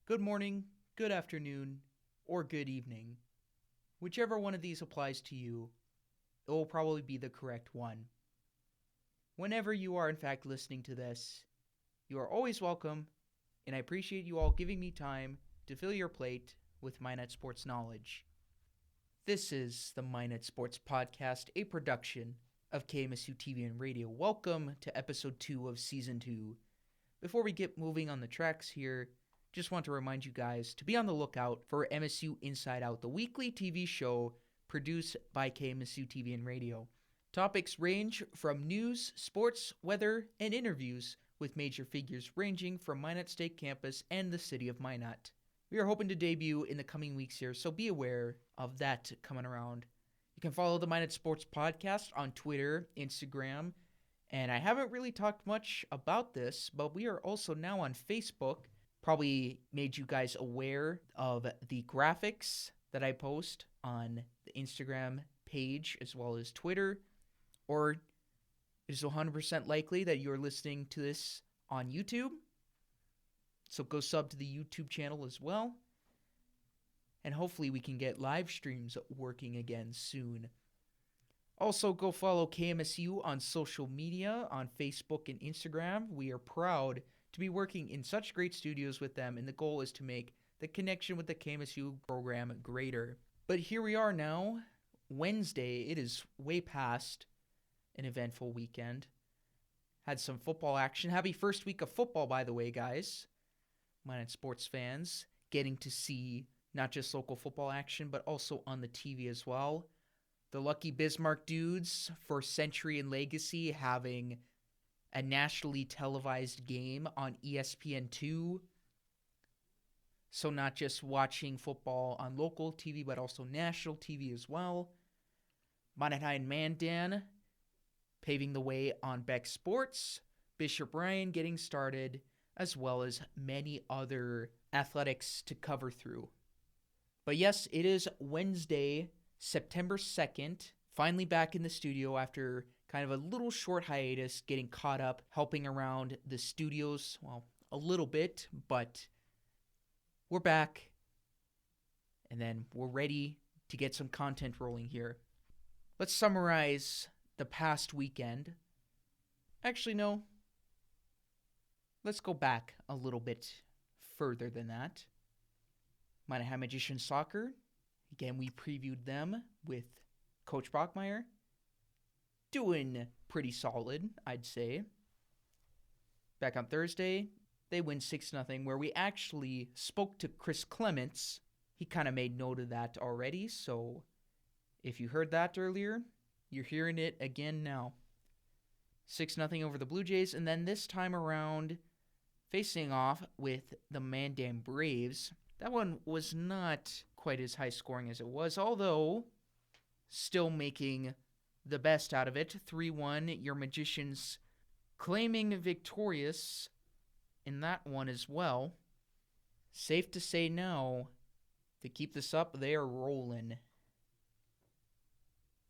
good morning, good afternoon, or good evening. Whichever one of these applies to you, it will probably be the correct one. Whenever you are in fact listening to this, you are always welcome, and I appreciate you all giving me time to fill your plate with Minot sports knowledge. This is the Minot Sports Podcast, a production of KMSU TV and Radio. Welcome to episode 2 of season 2. Before we get moving on the tracks here, just want to remind you guys to be on the lookout for MSU Inside Out, the weekly TV show produced by KMSU TV and Radio. Topics range from news, sports, weather, and interviews with major figures ranging from Minot State Campus and the city of Minot. We are hoping to debut in the coming weeks here, so be aware of that coming around. You can follow the Minot Sports Podcast on Twitter, Instagram, and I haven't really talked much about this, but we are also now on Facebook. Probably made you guys aware of the graphics that I post on the Instagram page as well as Twitter, or it is 100% likely that you're listening to this on YouTube. So go sub to the YouTube channel as well. And hopefully we can get live streams working again soon. Also, go follow KMSU on social media, on Facebook and Instagram. We are proud to be working in such great studios with them, and the goal is to make the connection with the KMSU program greater. But here we are now, Wednesday. It is way past an eventful weekend. Had some football action. Happy first week of football, by the way, guys. Minot sports fans getting to see not just local football action, but also on the TV as well. The lucky Bismarck dudes for Century and Legacy having a nationally televised game on ESPN2. So not just watching football on local TV, but also national TV as well. Minot High and Mandan paving the way on Beck Sports. Bishop Ryan getting started, as well as many other athletics to cover through. But yes, it is Wednesday, September 2nd. Finally back in the studio after kind of a little short hiatus, getting caught up, helping around the studios, well, a little bit, but we're back, and then we're ready to get some content rolling here. Let's summarize the past weekend. Actually, no. Let's go back a little bit further than that. Minot High Magician Soccer. Again, we previewed them with Coach Brockmeyer. Doing pretty solid, I'd say. Back on Thursday, they win 6-0, where we actually spoke to Chris Clements. He kind of made note of that already, so if you heard that earlier, you're hearing it again now. 6-0 over the Blue Jays, and then this time around, facing off with the Mandan Braves. That one was not quite as high scoring as it was, although still making the best out of it. 3-1, your Magicians claiming victorious in that one as well. Safe to say now, to keep this up, they are rolling.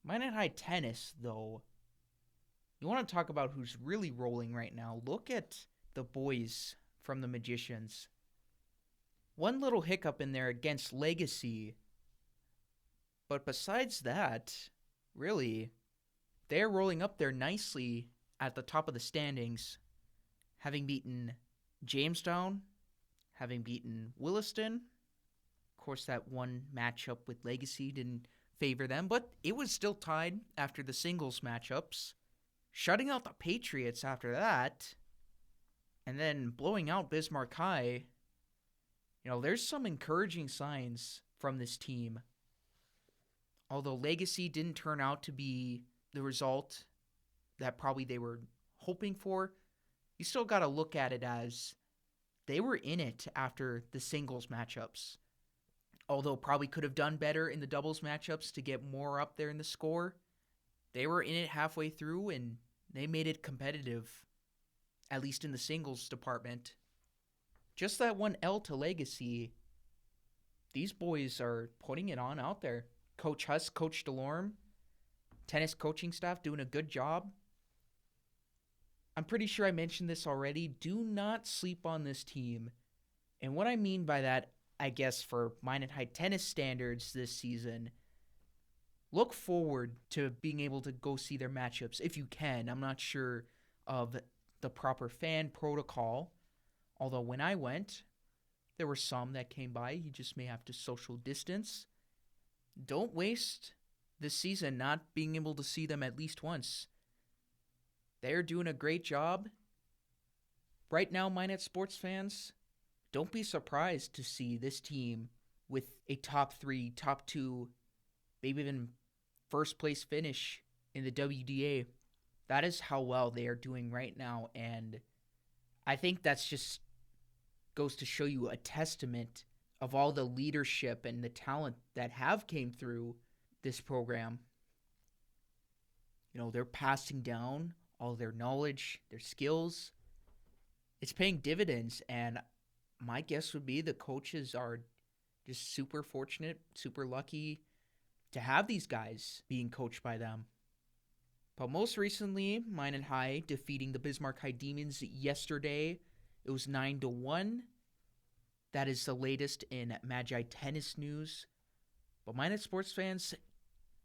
Minot High Tennis, though. You want to talk about who's really rolling right now? Look at the boys from the Magicians. One little hiccup in there against Legacy. But besides that, really, they're rolling up there nicely at the top of the standings, having beaten Jamestown, having beaten Williston. Of course, that one matchup with Legacy didn't favor them, but it was still tied after the singles matchups. Shutting out the Patriots after that, and then blowing out Bismarck High. You know, there's some encouraging signs from this team. Although Legacy didn't turn out to be the result that probably they were hoping for, you still got to look at it as they were in it after the singles matchups. Although probably could have done better in the doubles matchups to get more up there in the score, they were in it halfway through and they made it competitive, at least in the singles department. Just that one L to Legacy, these boys are putting it on out there. Coach Huss, Coach DeLorme, tennis coaching staff doing a good job. I'm pretty sure I mentioned this already. Do not sleep on this team. And what I mean by that, I guess for Minot High tennis standards this season, look forward to being able to go see their matchups if you can. I'm not sure of the proper fan protocol, although when I went, there were some that came by. You just may have to social distance. Don't waste this season not being able to see them at least once. They're doing a great job. Right now, Minot sports fans, don't be surprised to see this team with a top 3, top 2, maybe even first place finish in the WDA. That is how well they are doing right now, and I think that's just goes to show you a testament of all the leadership and the talent that have came through this program. They're passing down all their knowledge, their skills. It's paying dividends, and my guess would be the coaches are just super fortunate, super lucky to have these guys being coached by them. But most recently, Minot High defeating the Bismarck High Demons yesterday. It was 9-1. That is the latest in Magi tennis news. But Minot sports fans,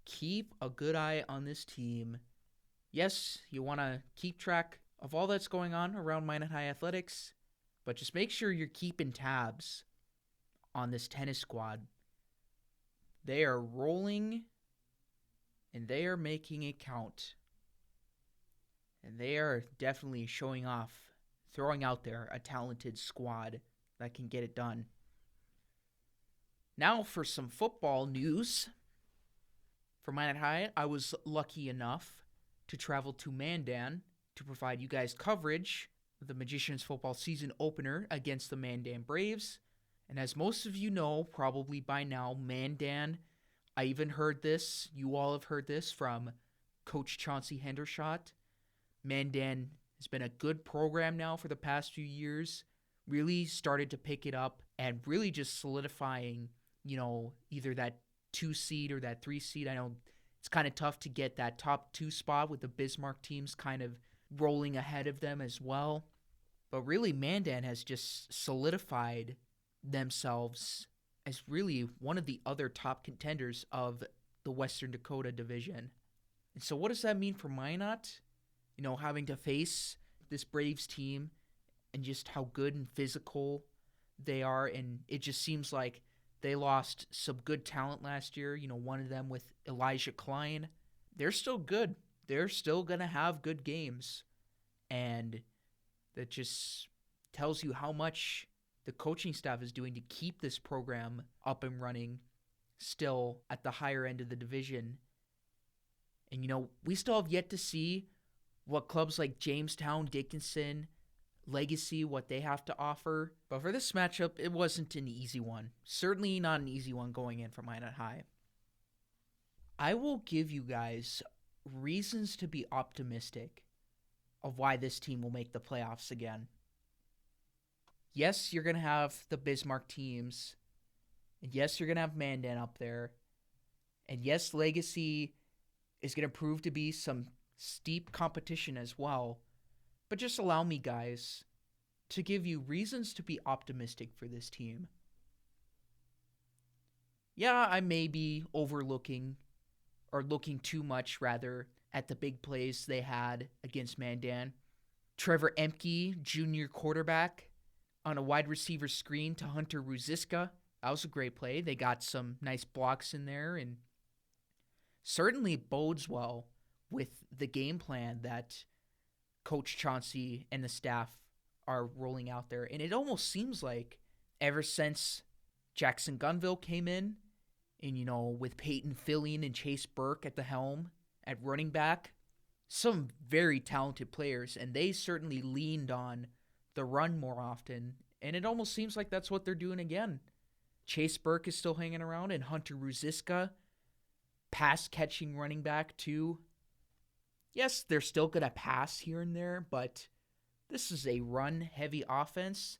keep a good eye on this team. Yes, you want to keep track of all that's going on around Minot High athletics, but just make sure you're keeping tabs on this tennis squad. They are rolling, and they are making it count. And they are definitely showing off, throwing out there a talented squad that can get it done. Now for some football news. For Minot High, I was lucky enough to travel to Mandan to provide you guys coverage of the Magicians football season opener against the Mandan Braves. And as most of you know, probably by now, Mandan, I even heard this, you all have heard this from Coach Chauncey Hendershot. Mandan has been a good program now for the past few years, really started to pick it up and really just solidifying, either that 2 seed or that 3 seed. I know it's kind of tough to get that top 2 spot with the Bismarck teams kind of rolling ahead of them as well. But really, Mandan has just solidified themselves as really one of the other top contenders of the Western Dakota division. And so what does that mean for Minot? Having to face this Braves team and just how good and physical they are. And it just seems like they lost some good talent last year. One of them with Elijah Klein. They're still good. They're still going to have good games. And that just tells you how much the coaching staff is doing to keep this program up and running still at the higher end of the division. And, we still have yet to see what clubs like Jamestown, Dickinson, Legacy, what they have to offer. But for this matchup, it wasn't an easy one. Certainly not an easy one going in for Minot High. I will give you guys reasons to be optimistic of why this team will make the playoffs again. Yes, you're going to have the Bismarck teams. And yes, you're going to have Mandan up there. And yes, Legacy is going to prove to be some steep competition as well. But just allow me, guys, to give you reasons to be optimistic for this team. Yeah, I may be overlooking, or looking too much, rather, at the big plays they had against Mandan. Trevor Emke, junior quarterback, on a wide receiver screen to Hunter Ruziska. That was a great play. They got some nice blocks in there, and certainly bodes well with the game plan that Coach Chauncey and the staff are rolling out there. And it almost seems like ever since Jackson Gunville came in, and, with Peyton Fillion and Chase Burke at the helm at running back, some very talented players, and they certainly leaned on the run more often. And it almost seems like that's what they're doing again. Chase Burke is still hanging around, and Hunter Ruziska, pass-catching running back too. Yes, they're still going to pass here and there, but this is a run-heavy offense.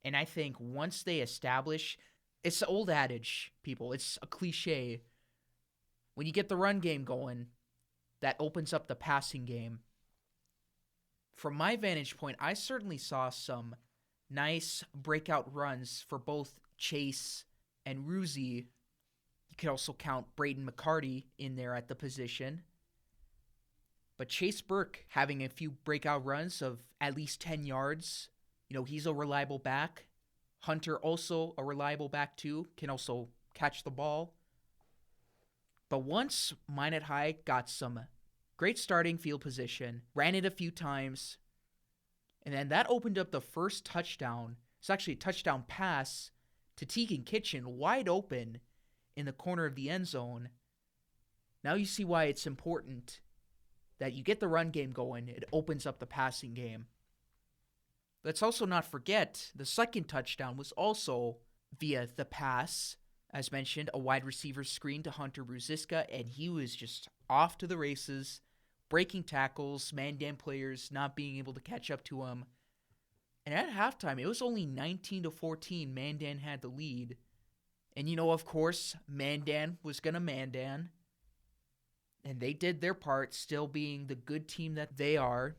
And I think once they establish, it's the old adage, people, it's a cliche. When you get the run game going, that opens up the passing game. From my vantage point, I certainly saw some Nice breakout runs for both Chase and Ruzi. You could also count Braden McCarty in there at the position. But Chase Burke having a few breakout runs of at least 10 yards. He's a reliable back. Hunter also a reliable back too. Can also catch the ball. But once Minot High got some great starting field position, ran it a few times, and then that opened up the first touchdown. It's actually a touchdown pass to Tegan Kitchen, wide open in the corner of the end zone. Now you see why it's important that you get the run game going. It opens up the passing game. Let's also not forget the second touchdown was also via the pass. As mentioned, a wide receiver screen to Hunter Ruziska, and he was just off to the races, breaking tackles, man-down players not being able to catch up to him. And at halftime, it was only 19-14. Mandan had the lead. And of course, Mandan was going to Mandan. And they did their part, still being the good team that they are.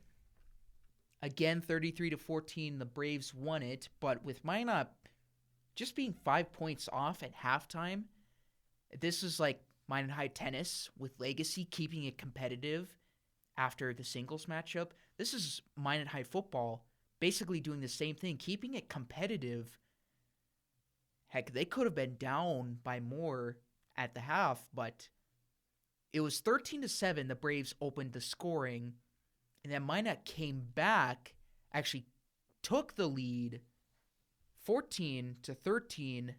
Again, 33-14, the Braves won it. But with Minot just being 5 points off at halftime, this is like Minot High tennis with Legacy keeping it competitive after the singles matchup. This is Minot High football basically doing the same thing, keeping it competitive. Heck, they could have been down by more at the half, but it was 13-7. The Braves opened the scoring, and then Minot came back, actually took the lead, 14-13.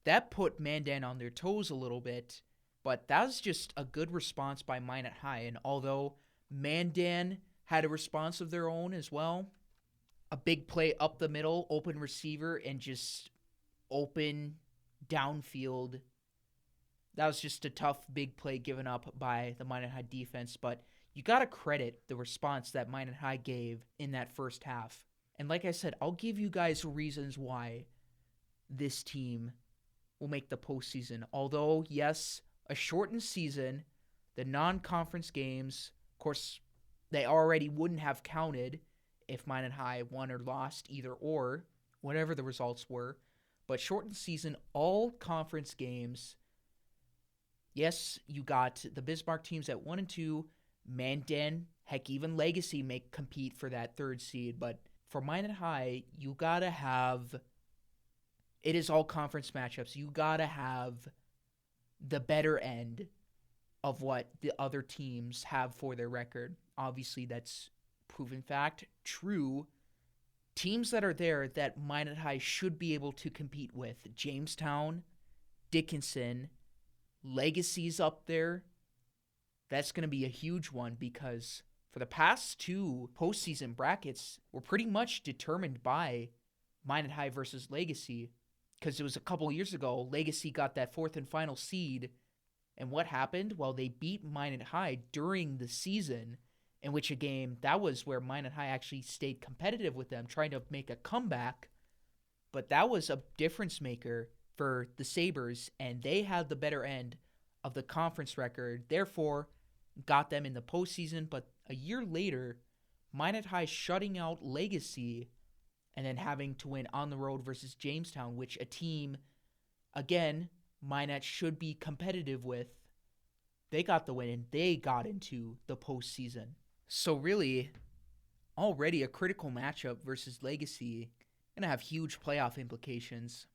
That put Mandan on their toes a little bit, but that was just a good response by Minot High. And although Mandan had a response of their own as well, a big play up the middle, open receiver, and just open downfield. That was just a tough big play given up by the Minot High defense, but you got to credit the response that Minot High gave in that first half. And like I said, I'll give you guys reasons why this team will make the postseason. Although, yes, a shortened season, the non-conference games, of course, they already wouldn't have counted if Minot High won or lost, either or, whatever the results were. But shortened season, all conference games. Yes, you got the Bismarck teams at 1 and 2. Mandan, heck, even Legacy may compete for that third seed. But for Minot High, you got to have, it is all conference matchups. You got to have the better end of what the other teams have for their record. Obviously, that's proven fact, true. Teams that are there that Minot High should be able to compete with: Jamestown, Dickinson, Legacy's up there. That's going to be a huge one because for the past two postseason brackets were pretty much determined by Minot High versus Legacy, because it was a couple years ago, Legacy got that fourth and final seed, and what happened? Well, they beat Minot High during the season, in which a game, that was where Minot High actually stayed competitive with them, trying to make a comeback. But that was a difference maker for the Sabres, and they had the better end of the conference record, therefore got them in the postseason. But a year later, Minot High shutting out Legacy and then having to win on the road versus Jamestown, which a team, again, Minot should be competitive with. They got the win, and they got into the postseason. So really, already a critical matchup versus Legacy, going to have huge playoff implications.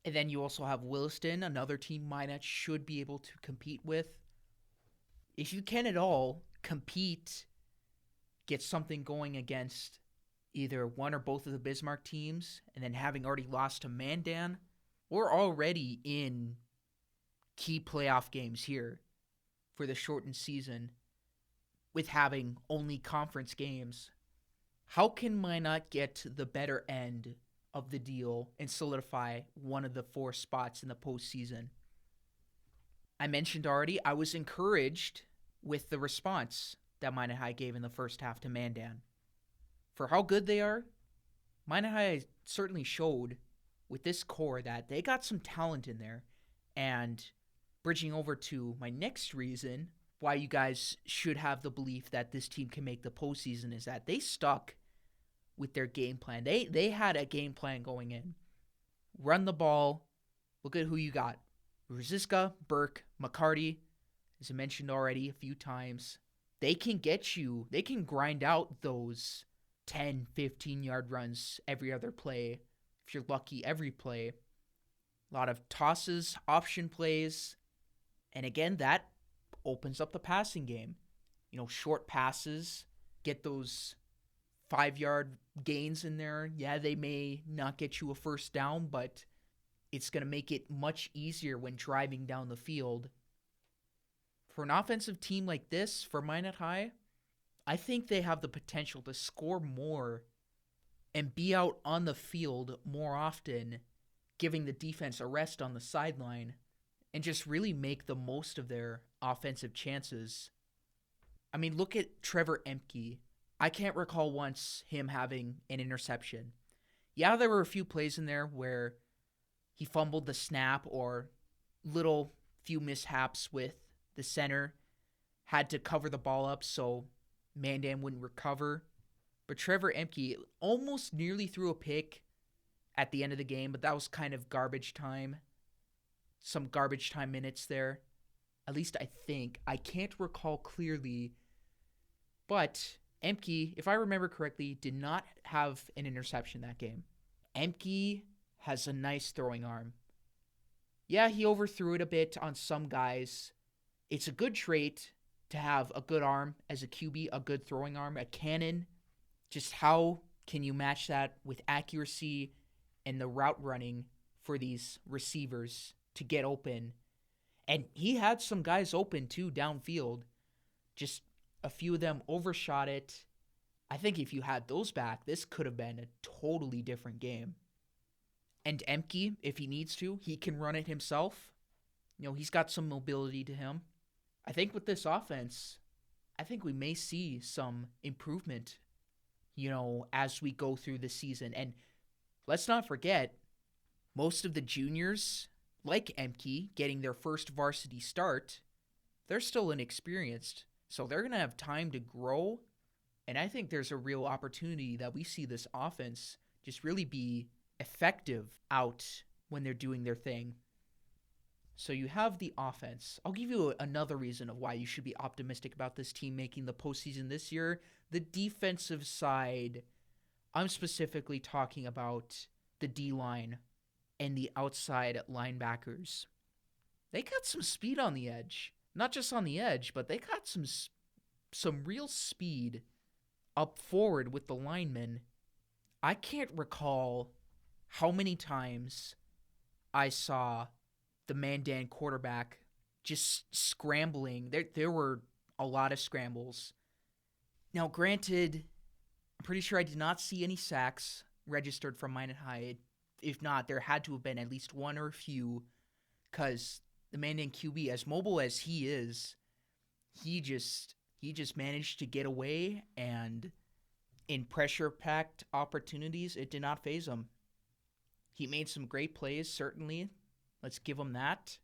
And then you also have Williston, another team Minot should be able to compete with. If you can at all compete, get something going against either one or both of the Bismarck teams, and then having already lost to Mandan, we're already in key playoff games here for the shortened season with having only conference games. How can Minot get the better end of the deal and solidify one of the 4 spots in the postseason? I mentioned already, I was encouraged with the response that Minot High gave in the first half to Mandan. For how good they are, Minot High certainly showed with this core that they got some talent in there. And bridging over to my next reason why you guys should have the belief that this team can make the postseason is that they stuck with their game plan. They had a game plan going in. Run the ball. Look at who you got. Rosiska, Burke, McCarty, as I mentioned already a few times. They can grind out those 10, 15-yard runs every other play. If you're lucky, every play. A lot of tosses, option plays. And again, that opens up the passing game. Short passes, get those 5-yard gains in there. Yeah, they may not get you a first down, but it's going to make it much easier when driving down the field. For an offensive team like this, for Minot High, I think they have the potential to score more and be out on the field more often, giving the defense a rest on the sideline, and just really make the most of their offensive chances. I mean, look at Trevor Emke. I can't recall once him having an interception. Yeah, there were a few plays in there where he fumbled the snap or little few mishaps with the center, had to cover the ball up so Mandan wouldn't recover. But Trevor Emke almost nearly threw a pick at the end of the game, but that was kind of garbage time. Some garbage time minutes there. At least I think. I can't recall clearly. But Emke, if I remember correctly, did not have an interception that game. Emke has a nice throwing arm. Yeah, he overthrew it a bit on some guys. It's a good trait to have a good arm as a QB, a good throwing arm, a cannon. Just how can you match that with accuracy and the route running for these receivers to get open? And he had some guys open too downfield. Just a few of them overshot it. I think if you had those back, this could have been a totally different game. And Emke, if he needs to, he can run it himself. He's got some mobility to him. I think with this offense, I think we may see some improvement, as we go through the season. And let's not forget, most of the juniors, like Emke, getting their first varsity start, they're still inexperienced. So they're going to have time to grow. And I think there's a real opportunity that we see this offense just really be effective out when they're doing their thing. So you have the offense. I'll give you another reason of why you should be optimistic about this team making the postseason this year. The defensive side, I'm specifically talking about the D-line and the outside linebackers. They got some speed on the edge. Not just on the edge, but they got some real speed up forward with the linemen. I can't recall how many times I saw the Mandan quarterback just scrambling. There were a lot of scrambles. Now, granted, I'm pretty sure I did not see any sacks registered from Minot High. If not, there had to have been at least one or a few, because the Mandan QB, as mobile as he is, he just managed to get away, and in pressure-packed opportunities, it did not faze him. He made some great plays, certainly. Let's give him that.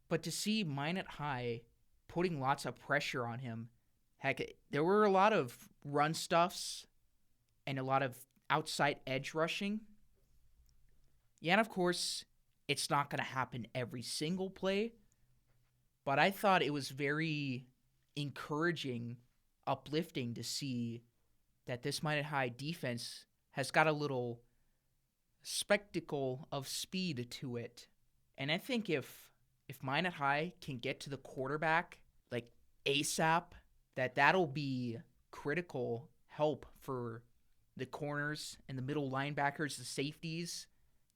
But to see Minot High putting lots of pressure on him, heck, there were a lot of run stuffs and a lot of outside edge rushing. Yeah, and of course, it's not going to happen every single play, but I thought it was very encouraging, uplifting to see that this Minot High defense has got a little spectacle of speed to it. And I think if Minot High can get to the quarterback like ASAP, that'll be critical help for the corners and the middle linebackers, the safeties.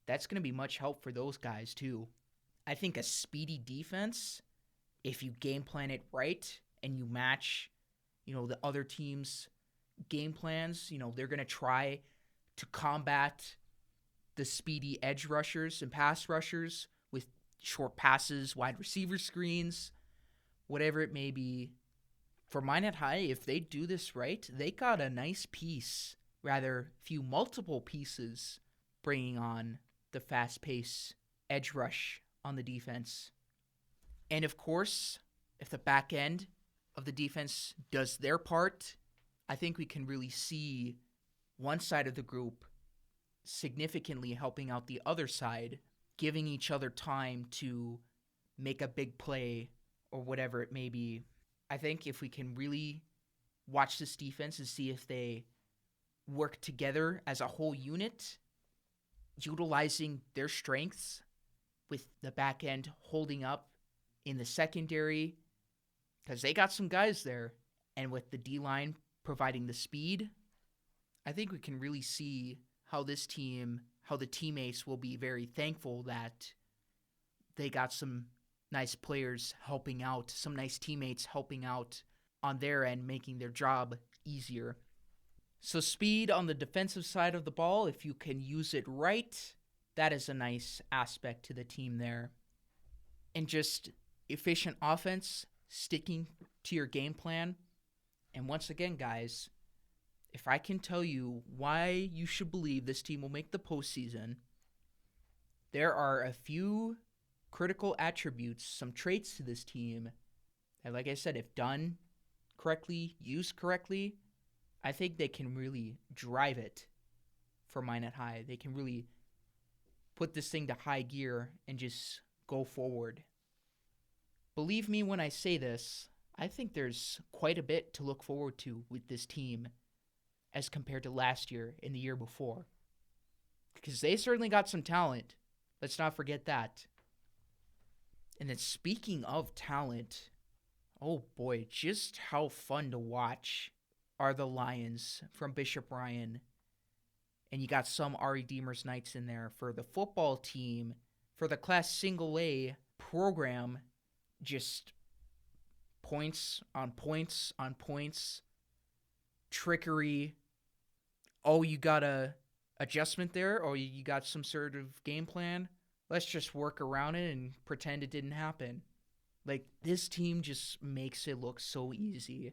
That's going to be much help for those guys too. I think a speedy defense, if you game plan it right and you match, the other team's game plans, they're going to try to combat the speedy edge rushers and pass rushers with short passes, wide receiver screens, whatever it may be. For Minot High, if they do this right, they got a nice piece, multiple pieces, bringing on the fast-paced edge rush on the defense. And of course, if the back end of the defense does their part, I think we can really see one side of the group significantly helping out the other side, giving each other time to make a big play or whatever it may be. I think if we can really watch this defense and see if they work together as a whole unit, utilizing their strengths with the back end holding up in the secondary, because they got some guys there, and with the D-line providing the speed, I think we can really see how this team, how the teammates will be very thankful that they got some nice players helping out, some nice teammates helping out on their end, making their job easier. So speed on the defensive side of the ball, if you can use it right, that is a nice aspect to the team there. And just efficient offense, sticking to your game plan. And once again, guys, if I can tell you why you should believe this team will make the postseason, there are a few critical attributes, some traits to this team that, like I said, if done correctly, used correctly, I think they can really drive it for Minot High. They can really put this thing to high gear and just go forward. Believe me when I say this, I think there's quite a bit to look forward to with this team as compared to last year and the year before. Because they certainly got some talent. Let's not forget that. And then speaking of talent, oh boy, just how fun to watch are the Lions from Bishop Ryan. And you got some Ari Deemers Knights in there for the football team, for the Class Single A program, just points on points on points, trickery. Oh, you got a adjustment there, or you got some sort of game plan? Let's just work around it and pretend it didn't happen. Like, this team just makes it look so easy.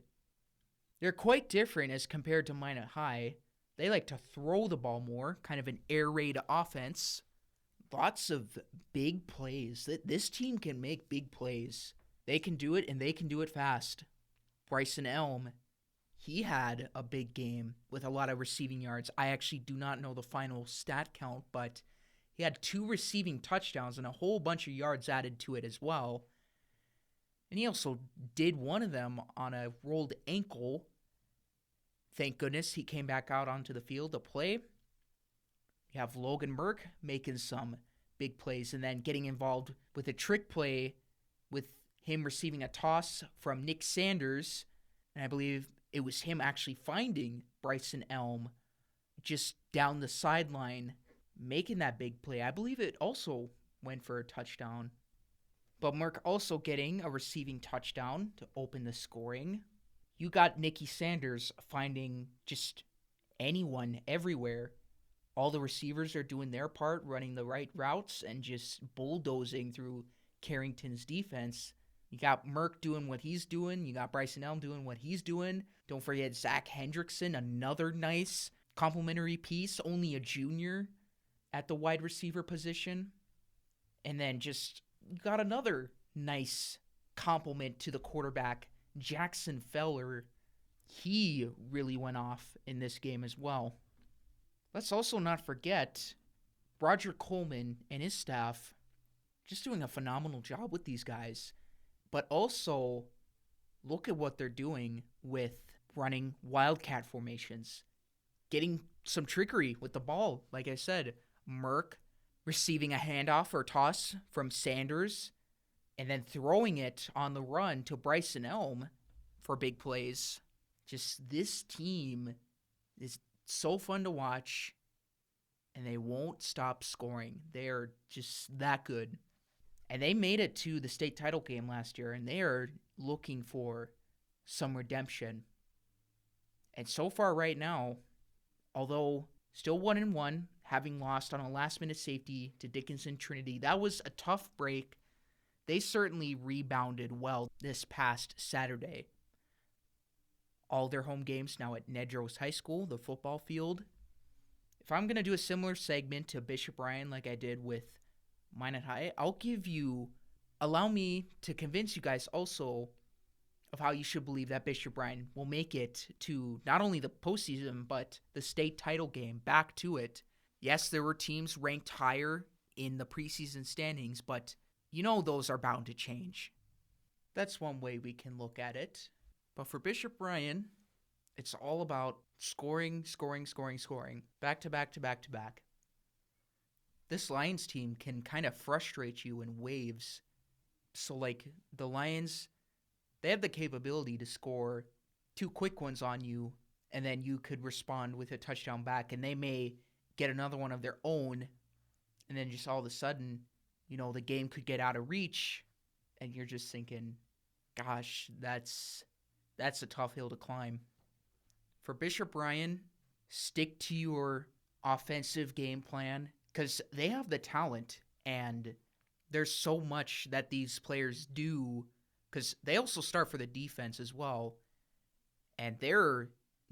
They're quite different as compared to Minot High. They like to throw the ball more, kind of an air raid offense. Lots of big plays. This team can make big plays. They can do it, and they can do it fast. Bryson Elm, he had a big game with a lot of receiving yards. I actually do not know the final stat count, but he had 2 receiving touchdowns and a whole bunch of yards added to it as well. And he also did one of them on a rolled ankle. Thank goodness he came back out onto the field to play. You have Logan Merck making some big plays and then getting involved with a trick play with him receiving a toss from Nick Sanders. And I believe it was him actually finding Bryson Elm just down the sideline, making that big play. I believe it also went for a touchdown. But Merck also getting a receiving touchdown to open the scoring. You got Nicky Sanders finding just anyone everywhere. All the receivers are doing their part, running the right routes, and just bulldozing through Carrington's defense. You got Merck doing what he's doing. You got Bryson Elm doing what he's doing. Don't forget Zach Hendrickson, another nice complimentary piece, only a junior at the wide receiver position. And then just you got another nice compliment to the quarterback, Jackson Feller. He really went off in this game as well. Let's also not forget Roger Coleman and his staff just doing a phenomenal job with these guys. But also, look at what they're doing with running wildcat formations. Getting some trickery with the ball. Like I said, Merck receiving a handoff or toss from Sanders and then throwing it on the run to Bryson Elm for big plays. Just this team is so fun to watch, and they won't stop scoring. They are just that good. And they made it to the state title game last year, and they are looking for some redemption. And so far right now, although still 1-1, having lost on a last-minute safety to Dickinson Trinity, that was a tough break. They certainly rebounded well this past Saturday. All their home games now at Nedros High School, the football field. If I'm going to do a similar segment to Bishop Ryan like I did with Minot High, allow me to convince you guys also of how you should believe that Bishop Bryan will make it to not only the postseason, but the state title game, back to it. Yes, there were teams ranked higher in the preseason standings, but those are bound to change. That's one way we can look at it. But for Bishop Bryan, it's all about scoring, back to back to back to back. This Lions team can kind of frustrate you in waves. So, like, the Lions, they have the capability to score 2 quick ones on you, and then you could respond with a touchdown back, and they may get another one of their own, and then just all of a sudden, the game could get out of reach, and you're just thinking, gosh, that's a tough hill to climb. For Bishop Bryan, stick to your offensive game plan, because they have the talent, and there's so much that these players do, because they also start for the defense as well, and they're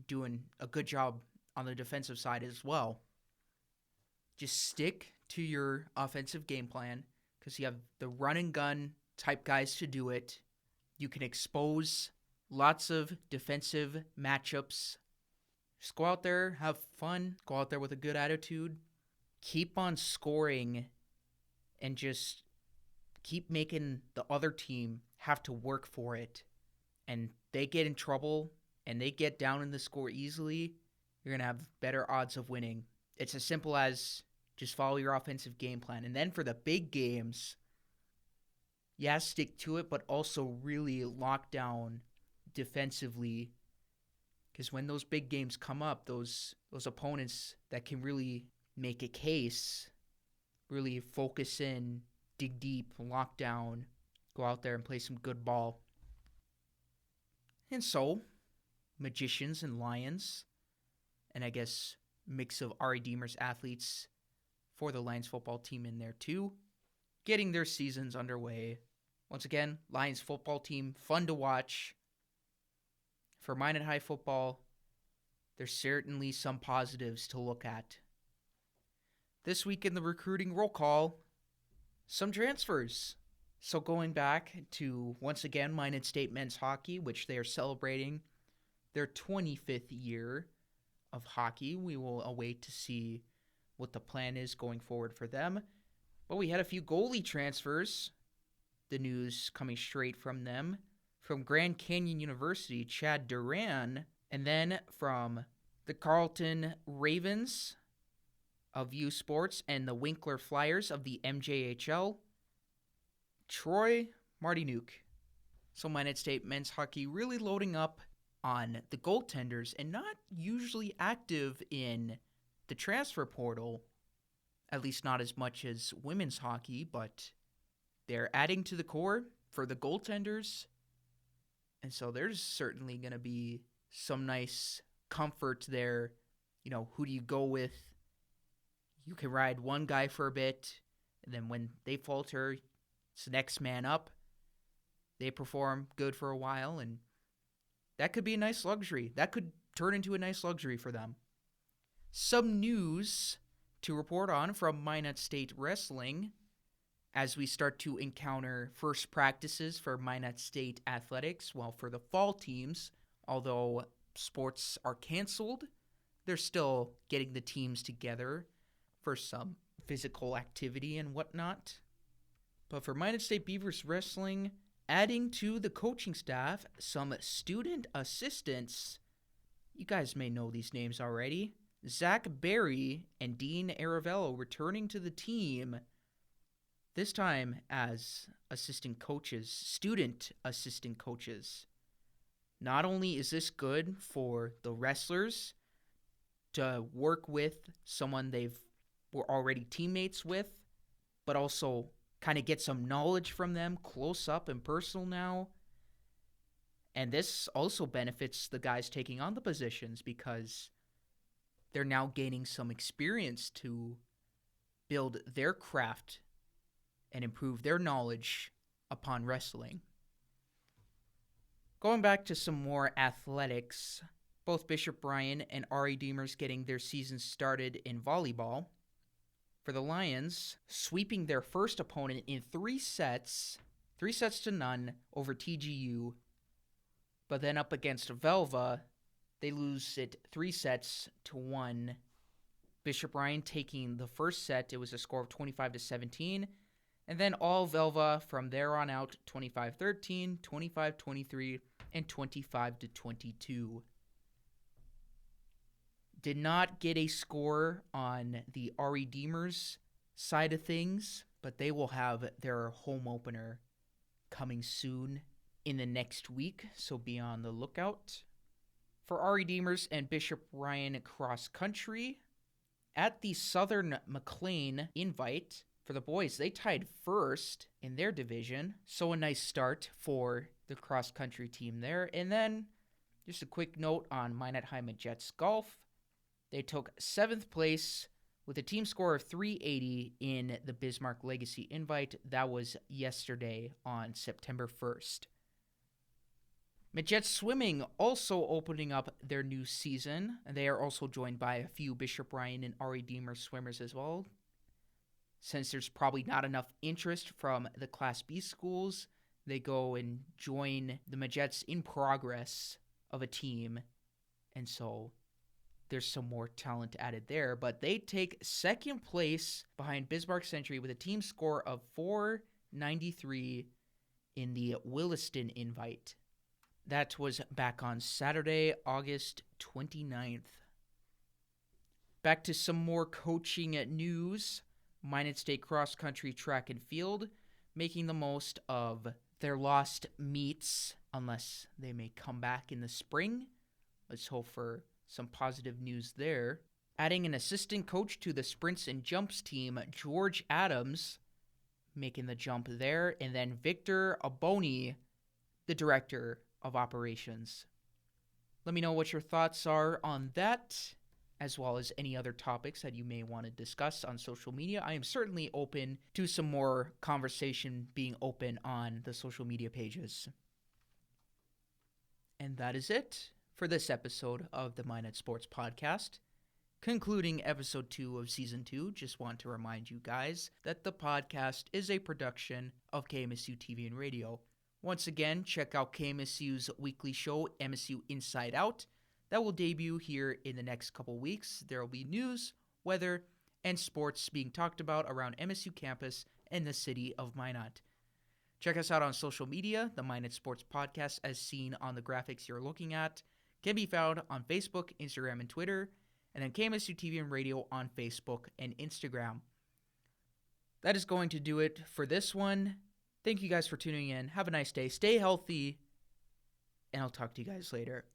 doing a good job on the defensive side as well. Just stick to your offensive game plan, because you have the run and gun type guys to do it. You can expose lots of defensive matchups. Just go out there, have fun, go out there with a good attitude, keep on scoring, and just keep making the other team have to work for it. And they get in trouble and they get down in the score easily, you're going to have better odds of winning. It's as simple as just follow your offensive game plan. And then for the big games, stick to it, but also really lock down defensively. Because when those big games come up, those opponents that can really make a case, really focus in, dig deep, lock down, go out there and play some good ball. And so, Magicians and Lions, and I guess mix of RA Deemers athletes for the Lions football team in there too, getting their seasons underway. Once again, Lions football team, fun to watch. For Minot High football, there's certainly some positives to look at. This week in the recruiting roll call, some transfers. So going back to, once again, Minot State men's hockey, which they are celebrating their 25th year of hockey. We will await to see what the plan is going forward for them. But we had a few goalie transfers. The news coming straight from them. From Grand Canyon University, Chad Duran. And then from the Carleton Ravens of U Sports and the Winkler Flyers of the MJHL, Troy Martinuk. So Minot State men's hockey really loading up on the goaltenders and not usually active in the transfer portal, at least not as much as women's hockey, but they're adding to the core for the goaltenders. And so there's certainly going to be some nice comfort there. Who do you go with? You can ride one guy for a bit, and then when they falter, it's the next man up. They perform good for a while, and that could be a nice luxury. That could turn into a nice luxury for them. Some news to report on from Minot State Wrestling as we start to encounter first practices for Minot State Athletics. Well, for the fall teams, although sports are canceled, they're still getting the teams together for some physical activity and whatnot. But for Minot State Beavers Wrestling, adding to the coaching staff some student assistants. You guys may know these names already. Zach Berry and Dean Aravello returning to the team, this time as assistant coaches, student assistant coaches. Not only is this good for the wrestlers to work with someone were already teammates with, but also kind of get some knowledge from them close up and personal now. And this also benefits the guys taking on the positions because they're now gaining some experience to build their craft and improve their knowledge upon wrestling. Going back to some more athletics, both Bishop Bryan and RA Deemers getting their season started in volleyball. For the Lions, sweeping their first opponent in 3 sets to none over TGU. But then up against Velva, they lose it 3-1. Bishop Ryan taking the first set. It was a score of 25-17. And then all Velva from there on out, 25-13, 25-23, and 25-22. Did not get a score on the RE Deemers side of things, but they will have their home opener coming soon in the next week, so be on the lookout. For RE Deemers and Bishop Ryan Cross Country, at the Southern McLean invite for the boys, they tied first in their division, so a nice start for the cross country team there. And then just a quick note on Minot High Majettes Golf. They took 7th place with a team score of 380 in the Bismarck Legacy Invite. That was yesterday on September 1st. Majettes Swimming also opening up their new season. They are also joined by a few Bishop Ryan and RE Deemer swimmers as well. Since there's probably not enough interest from the Class B schools, they go and join the Majettes in progress of a team. And so there's some more talent added there. But they take 2nd place behind Bismarck Century with a team score of 493 in the Williston Invite. That was back on Saturday, August 29th. Back to some more coaching news. Minot State Cross Country Track and Field making the most of their lost meets, unless they may come back in the spring. Let's hope for some positive news there. Adding an assistant coach to the sprints and jumps team, George Adams, making the jump there. And then Victor Aboni, the director of operations. Let me know what your thoughts are on that, as well as any other topics that you may want to discuss on social media. I am certainly open to some more conversation being open on the social media pages. And that is it for this episode of the Minot Sports Podcast. Concluding episode 2 of season 2, just want to remind you guys that the podcast is a production of KMSU TV and Radio. Once again, check out KMSU's weekly show, MSU Inside Out. That will debut here in the next couple weeks. There will be news, weather, and sports being talked about around MSU campus and the city of Minot. Check us out on social media. The Minot Sports Podcast, as seen on the graphics you're looking at, can be found on Facebook, Instagram, and Twitter, and then KMSU TV and Radio on Facebook and Instagram. That is going to do it for this one. Thank you guys for tuning in. Have a nice day. Stay healthy, and I'll talk to you guys later.